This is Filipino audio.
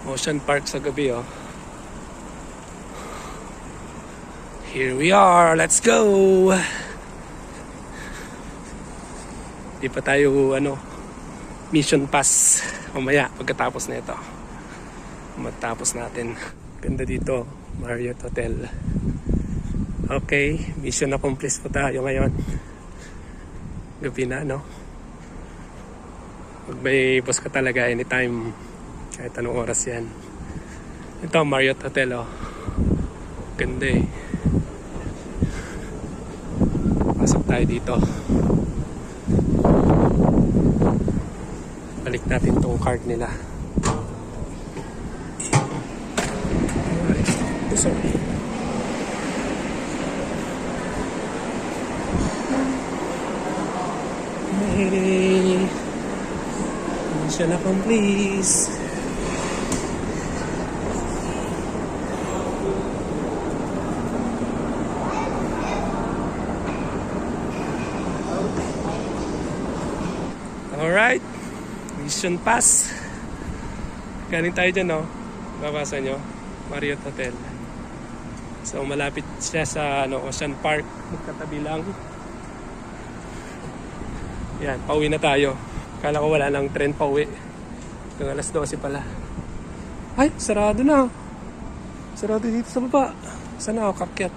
Ocean Park sa gabi, oh. Here we are, let's go! Di pa tayo, mission pass. Mamaya, pagkatapos na ito. Matapos natin. Ganda dito, Marriott Hotel. Okay, mission accomplished po tayo ngayon. Gabi na, no? Pag may bus ka talaga anytime, kahit anong oras yan. Ito, Marriott Hotel, oh. Ganda eh. Pasok tayo dito. Balik natin tong card nila. Sorry. Hey, mission accomplished. Alright, mission pass. Galing tayo dyan, no? Babasa nyo, Marriott Hotel. So malapit siya sa Ocean Park, magkatabi lang. Yan, pauwi na tayo. Kala ko wala lang tren pauwi. Hanggang alas 12 pala. Ay, sarado na. Sarado dito sa baba. Saan ako kakyat?